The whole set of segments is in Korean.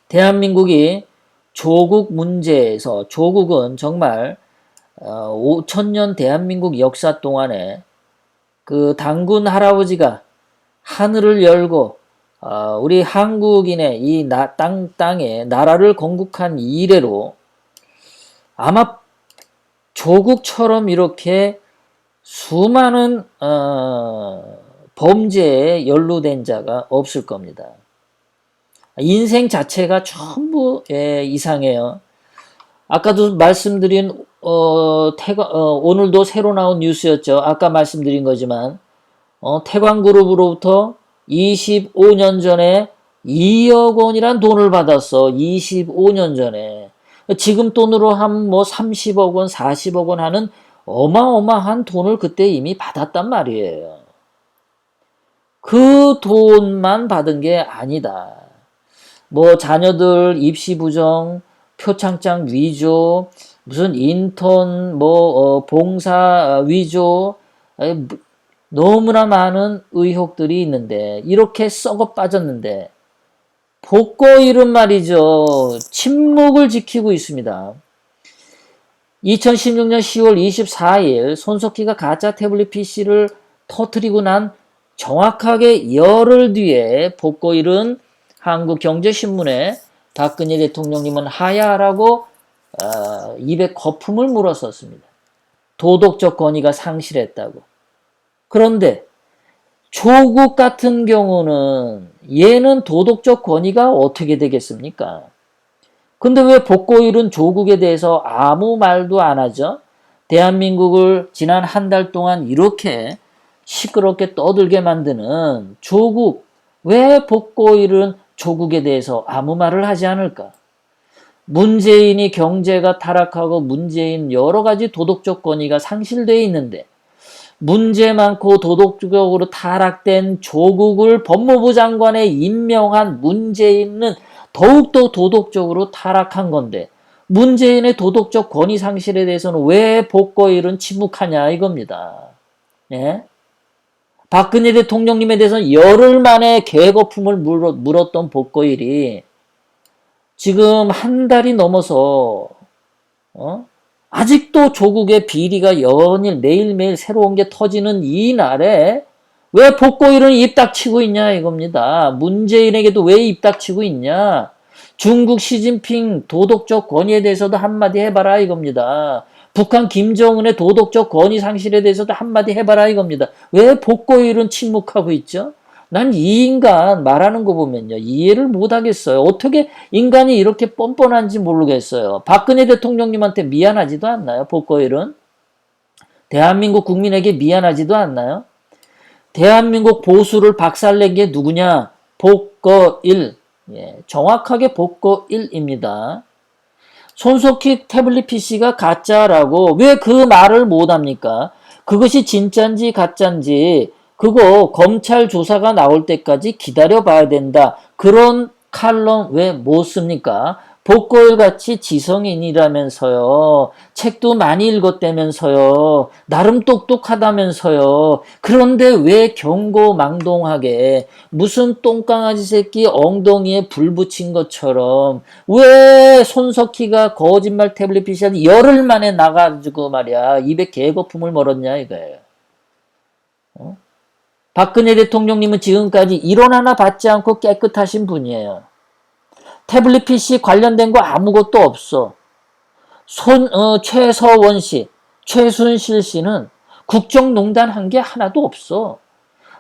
대한민국이 조국 문제에서 조국은 정말 5천년 대한민국 역사 동안에 그 단군 할아버지가 하늘을 열고 우리 한국인의 이 땅에 나라를 건국한 이래로 아마 조국처럼 이렇게 수많은 범죄에 연루된 자가 없을 겁니다. 인생 자체가 전부 이상해요. 아까도 말씀드린 오늘도 새로 나온 뉴스였죠. 아까 말씀드린 거지만 태광그룹으로부터 25년 전에 2억 원이란 돈을 받았어. 25년 전에. 지금 돈으로 한 뭐 30억 원, 40억 원 하는 어마어마한 돈을 그때 이미 받았단 말이에요. 그 돈만 받은 게 아니다. 뭐 자녀들 입시 부정, 표창장 위조, 무슨 인턴 봉사 위조, 너무나 많은 의혹들이 있는데 이렇게 썩어 빠졌는데 복고일은 말이죠. 침묵을 지키고 있습니다. 2016년 10월 24일 손석희가 가짜 태블릿 PC를 터뜨리고 난 정확하게 열흘 뒤에 복고일은 한국경제신문에 박근혜 대통령님은 하야하라고 입에 거품을 물었었습니다. 도덕적 권위가 상실했다고. 그런데 조국 같은 경우는 얘는 도덕적 권위가 어떻게 되겠습니까? 근데 왜 복고일은 조국에 대해서 아무 말도 안 하죠? 대한민국을 지난 한 달 동안 이렇게 시끄럽게 떠들게 만드는 조국, 왜 복고일은 조국에 대해서 아무 말을 하지 않을까? 문재인이 경제가 타락하고 문재인 여러 가지 도덕적 권위가 상실되어 있는데 문제 많고 도덕적으로 타락된 조국을 법무부 장관에 임명한 문재인은 더욱더 도덕적으로 타락한 건데 문재인의 도덕적 권위 상실에 대해서는 왜 복고일은 침묵하냐 이겁니다. 예? 박근혜 대통령님에 대해서는 열흘 만에 개거품을 물었던 복고일이 지금 한 달이 넘어서 아직도 조국의 비리가 연일 매일매일 새로운 게 터지는 이 날에 왜 복고일은 입 닥치고 있냐 이겁니다. 문재인에게도 왜 입 닥치고 있냐. 중국 시진핑 도덕적 권위에 대해서도 한마디 해봐라 이겁니다. 북한 김정은의 도덕적 권위 상실에 대해서도 한마디 해봐라 이겁니다. 왜 복고일은 침묵하고 있죠? 난 이 인간 말하는 거 보면요. 이해를 못 하겠어요. 어떻게 인간이 이렇게 뻔뻔한지 모르겠어요. 박근혜 대통령님한테 미안하지도 않나요? 복고일은? 대한민국 국민에게 미안하지도 않나요? 대한민국 보수를 박살낸 게 누구냐? 복거일. 예, 정확하게 복거일입니다. 손석희 태블릿 PC가 가짜라고 왜 그 말을 못합니까? 그것이 진짜인지 가짜인지 그거 검찰 조사가 나올 때까지 기다려봐야 된다. 그런 칼럼 왜 못 씁니까? 복고일같이 지성인이라면서요. 책도 많이 읽었다면서요. 나름 똑똑하다면서요. 그런데 왜 경고망동하게 무슨 똥강아지 새끼 엉덩이에 불 붙인 것처럼 왜 손석희가 거짓말 태블릿 PC한테 열흘 만에 나가지고 말이야. 입에 개거품을 물었냐 이거예요. 박근혜 대통령님은 지금까지 일원 하나 받지 않고 깨끗하신 분이에요. 태블릿 PC 관련된 거 아무것도 없어. 최서원 씨, 최순실 씨는 국정농단 한 게 하나도 없어.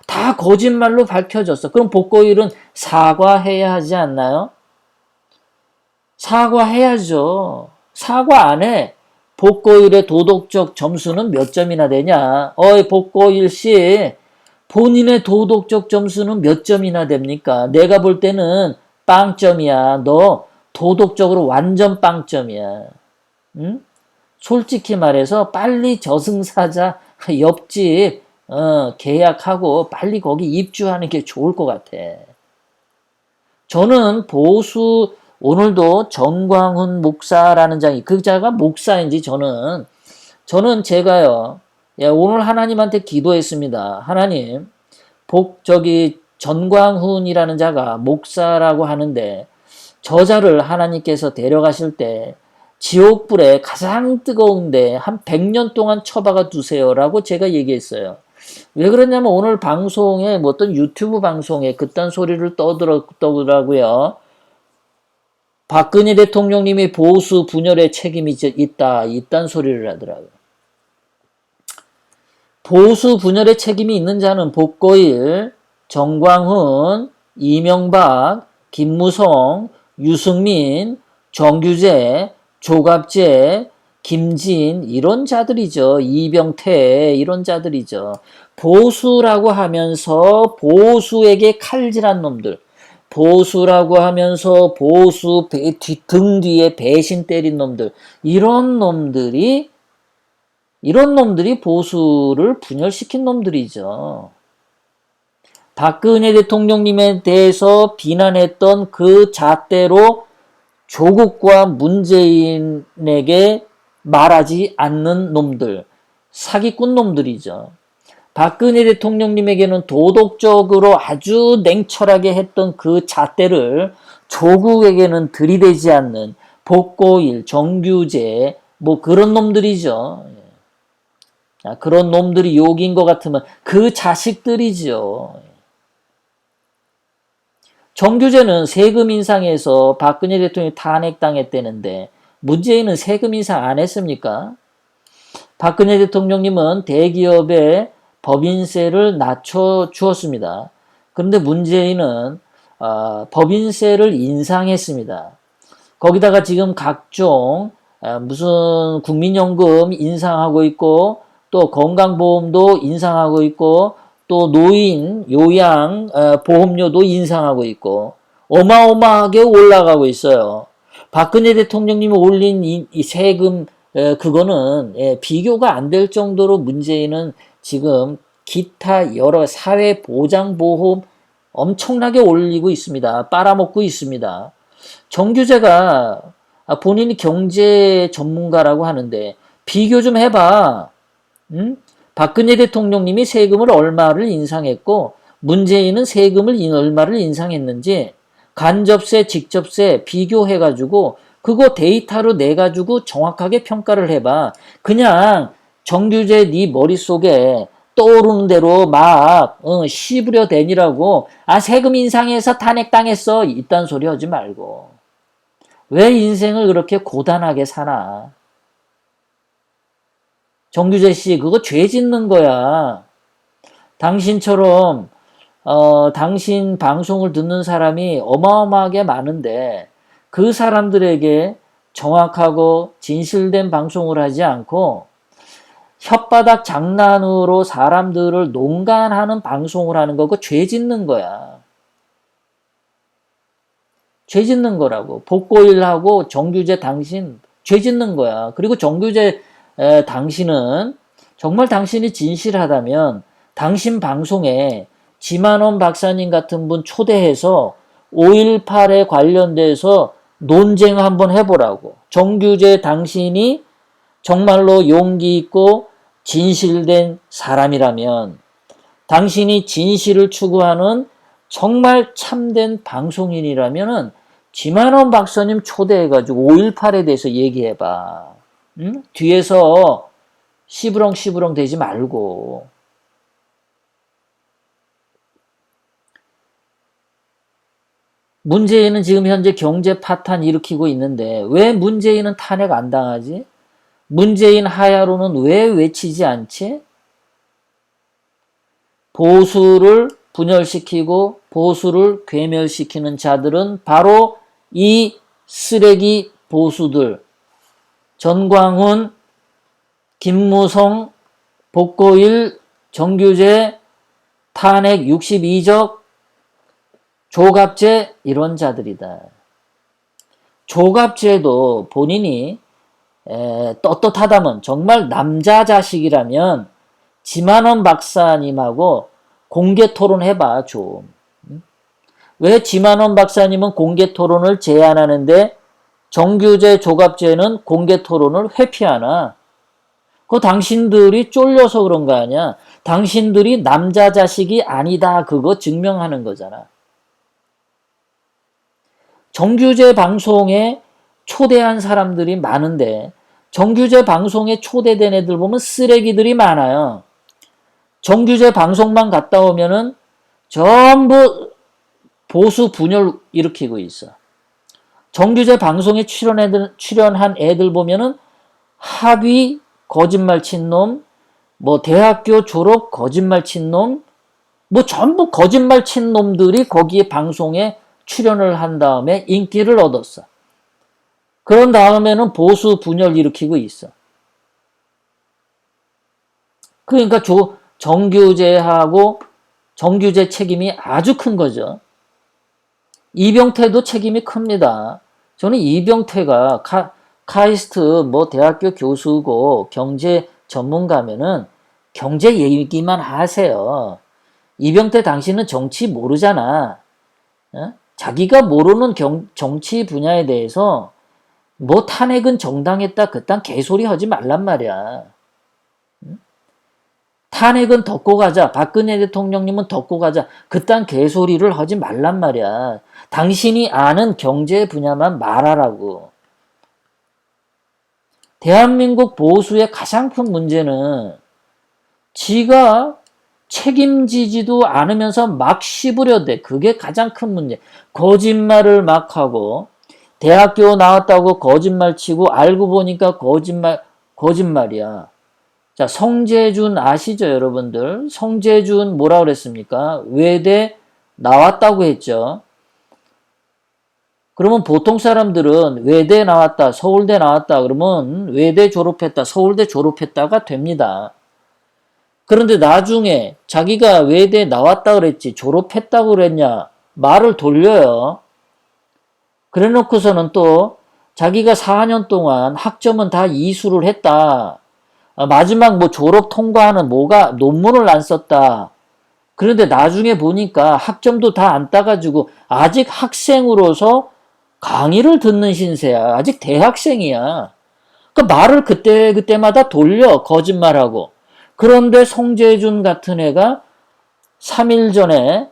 다 거짓말로 밝혀졌어. 그럼 복고일은 사과해야 하지 않나요? 사과해야죠. 사과 안 해. 복고일의 도덕적 점수는 몇 점이나 되냐? 어이 복고일 씨, 본인의 도덕적 점수는 몇 점이나 됩니까? 내가 볼 때는 빵점이야. 너 도덕적으로 완전 빵점이야. 응? 솔직히 말해서 빨리 저승사자 옆집 계약하고 빨리 거기 입주하는 게 좋을 것 같아. 저는 보수 오늘도 정광훈 목사라는 장이 그 자가 목사인지 저는 제가요. 예, 오늘 하나님한테 기도했습니다. 하나님, 전광훈이라는 자가 목사라고 하는데 저자를 하나님께서 데려가실 때 지옥불에 가장 뜨거운데 한 100년 동안 처박아 두세요라고 제가 얘기했어요. 왜 그러냐면 오늘 방송에 뭐 어떤 유튜브 방송에 그딴 소리를 떠더라고요. 박근혜 대통령님이 보수 분열에 책임이 있다. 이딴 소리를 하더라고요. 보수 분열의 책임이 있는 자는 복고일, 정광훈, 이명박, 김무성, 유승민, 정규재, 조갑재, 김진 이런 자들이죠. 이병태 이런 자들이죠. 보수라고 하면서 보수에게 칼질한 놈들. 보수라고 하면서 보수 등 뒤에 배신 때린 놈들. 이런 놈들이 보수를 분열시킨 놈들이죠. 박근혜 대통령님에 대해서 비난했던 그 잣대로 조국과 문재인에게 말하지 않는 놈들, 사기꾼 놈들이죠. 박근혜 대통령님에게는 도덕적으로 아주 냉철하게 했던 그 잣대를 조국에게는 들이대지 않는 복고일, 정규재, 뭐 그런 놈들이죠. 그런 놈들이 욕인 것 같으면 그 자식들이죠. 정규재는 세금 인상해서 박근혜 대통령이 탄핵당했다는데 문재인은 세금 인상 안 했습니까? 박근혜 대통령님은 대기업의 법인세를 낮춰주었습니다. 그런데 문재인은 법인세를 인상했습니다. 거기다가 지금 각종 무슨 국민연금 인상하고 있고 또 건강보험도 인상하고 있고 또 노인 요양 보험료도 인상하고 있고 어마어마하게 올라가고 있어요. 박근혜 대통령님이 올린 이 세금 그거는 비교가 안 될 정도로 문재인은 지금 기타 여러 사회보장보험 엄청나게 올리고 있습니다. 빨아먹고 있습니다. 정규재가 본인이 경제 전문가라고 하는데 비교 좀 해봐. 응? 박근혜 대통령님이 세금을 얼마를 인상했고 문재인은 세금을 얼마를 인상했는지 간접세, 직접세 비교해가지고 그거 데이터로 내가지고 정확하게 평가를 해봐. 그냥 정규재 네 머릿속에 떠오르는 대로 막 씹으려 대니라고 세금 인상해서 탄핵당했어 이딴 소리 하지 말고 왜 인생을 그렇게 고단하게 사나. 정규재 씨, 그거 죄 짓는 거야. 당신처럼, 당신 방송을 듣는 사람이 어마어마하게 많은데, 그 사람들에게 정확하고 진실된 방송을 하지 않고, 혓바닥 장난으로 사람들을 농간하는 방송을 하는 거, 그거 죄 짓는 거야. 죄 짓는 거라고. 복고일하고 정규재 당신, 죄 짓는 거야. 그리고 정규재 당신은 정말 당신이 진실하다면 당신 방송에 지만원 박사님 같은 분 초대해서 5.18에 관련돼서 논쟁 한번 해보라고. 정규재 당신이 정말로 용기 있고 진실된 사람이라면 당신이 진실을 추구하는 정말 참된 방송인이라면은 지만원 박사님 초대해가지고 5.18에 대해서 얘기해봐. 응? 뒤에서 시부렁 대지 말고. 문재인은 지금 현재 경제 파탄 일으키고 있는데 왜 문재인은 탄핵 안 당하지? 문재인 하야로는 왜 외치지 않지? 보수를 분열시키고 보수를 괴멸시키는 자들은 바로 이 쓰레기 보수들, 전광훈, 김무성, 복고일, 정규재, 탄핵 62적, 조갑재 이런 자들이다. 조갑재도 본인이 떳떳하다면 정말 남자 자식이라면 지만원 박사님하고 공개 토론해봐 좀. 왜 지만원 박사님은 공개 토론을 제안하는데 정규재, 조갑재는 공개 토론을 회피하나? 그거 당신들이 쫄려서 그런 거 아니야? 당신들이 남자 자식이 아니다 그거 증명하는 거잖아. 정규제 방송에 초대한 사람들이 많은데 정규제 방송에 초대된 애들 보면 쓰레기들이 많아요. 정규제 방송만 갔다 오면은 전부 보수 분열 일으키고 있어. 정규제 방송에 출연한 애들 보면은 학위 거짓말 친 놈, 뭐 대학교 졸업 거짓말 친 놈, 뭐 전부 거짓말 친 놈들이 거기에 방송에 출연을 한 다음에 인기를 얻었어. 그런 다음에는 보수 분열 일으키고 있어. 그러니까 정규제하고 정규제 책임이 아주 큰 거죠. 이병태도 책임이 큽니다. 저는 이병태가 카이스트 뭐 대학교 교수고 경제 전문가면은 경제 얘기만 하세요. 이병태 당신은 정치 모르잖아. 어? 자기가 모르는 정치 분야에 대해서 뭐 탄핵은 정당했다 그딴 개소리 하지 말란 말이야. 탄핵은 덮고 가자. 박근혜 대통령님은 덮고 가자. 그딴 개소리를 하지 말란 말이야. 당신이 아는 경제 분야만 말하라고. 대한민국 보수의 가장 큰 문제는 지가 책임지지도 않으면서 막 씹으려대. 그게 가장 큰 문제. 거짓말을 막 하고 대학교 나왔다고 거짓말 치고 알고 보니까 거짓말이야. 자, 성재준 아시죠, 여러분들? 성재준 뭐라 그랬습니까? 외대 나왔다고 했죠. 그러면 보통 사람들은 외대 나왔다, 서울대 나왔다, 그러면 외대 졸업했다, 서울대 졸업했다가 됩니다. 그런데 나중에 자기가 외대 나왔다 그랬지, 졸업했다고 그랬냐, 말을 돌려요. 그래 놓고서는 또 자기가 4년 동안 학점은 다 이수를 했다. 마지막 뭐 졸업 통과하는 뭐가 논문을 안 썼다. 그런데 나중에 보니까 학점도 다 안 따가지고 아직 학생으로서 강의를 듣는 신세야. 아직 대학생이야. 그 말을 그때마다 돌려. 거짓말하고. 그런데 송재준 같은 애가 3일 전에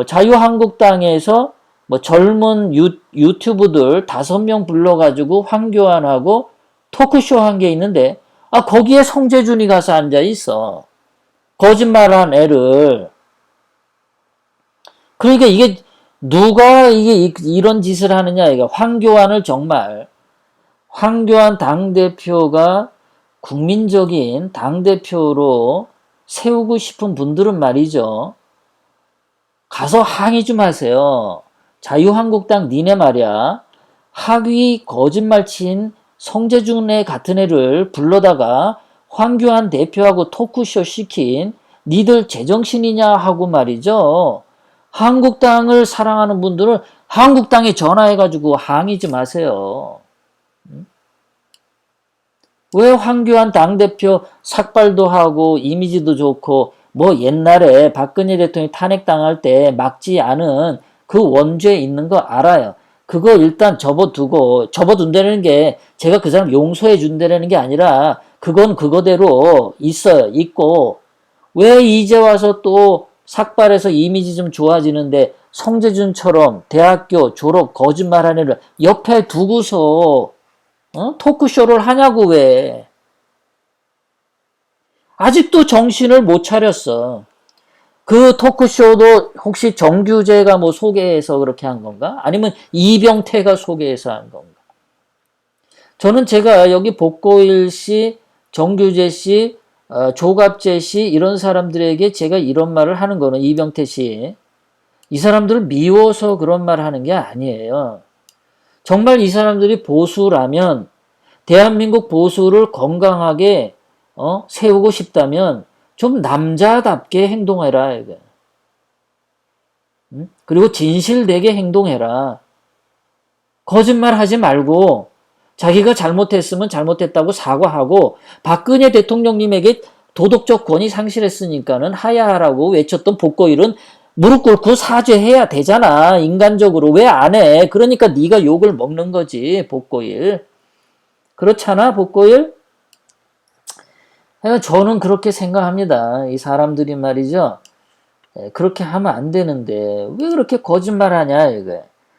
자유한국당에서 뭐 젊은 유튜브들 5명 불러가지고 황교안하고 토크쇼 한 게 있는데 거기에 송재준이 가서 앉아 있어. 거짓말한 애를. 그러니까 이게 누가 이런 짓을 하느냐. 이거 황교안을 정말 황교안 당대표가 국민적인 당대표로 세우고 싶은 분들은 말이죠. 가서 항의 좀 하세요. 자유한국당 니네 말이야. 학위 거짓말 친 성재준애 같은 애를 불러다가 황교안 대표하고 토크쇼 시킨 니들 제정신이냐 하고 말이죠. 한국당을 사랑하는 분들은 한국당에 전화해가지고 항의 좀 하세요. 왜 황교안 당대표 삭발도 하고 이미지도 좋고 뭐 옛날에 박근혜 대통령이 탄핵당할 때 막지 않은 그 원죄 있는 거 알아요. 그거 일단 접어둔다는 게 제가 그 사람 용서해 준다는 게 아니라 그건 그거대로 있고 왜 이제 와서 또 삭발해서 이미지 좀 좋아지는데 성재준처럼 대학교 졸업 거짓말하는 애를 옆에 두고서 토크쇼를 하냐고 왜. 아직도 정신을 못 차렸어. 그 토크쇼도 혹시 정규제가 뭐 소개해서 그렇게 한 건가? 아니면 이병태가 소개해서 한 건가? 저는 제가 여기 복고일 씨, 정규제 씨, 조갑재 씨 이런 사람들에게 제가 이런 말을 하는 거는 이병태 씨. 이 사람들을 미워서 그런 말을 하는 게 아니에요. 정말 이 사람들이 보수라면 대한민국 보수를 건강하게 세우고 싶다면 좀 남자답게 행동해라. 이거. 그리고 진실되게 행동해라. 거짓말 하지 말고 자기가 잘못했으면 잘못했다고 사과하고 박근혜 대통령님에게 도덕적 권위 상실했으니까는 하야하라고 외쳤던 복고일은 무릎 꿇고 사죄해야 되잖아. 인간적으로. 왜 안 해? 그러니까 네가 욕을 먹는 거지. 복고일. 그렇잖아. 복고일. 저는 그렇게 생각합니다. 이 사람들이 말이죠. 그렇게 하면 안 되는데 왜 그렇게 거짓말하냐 이거.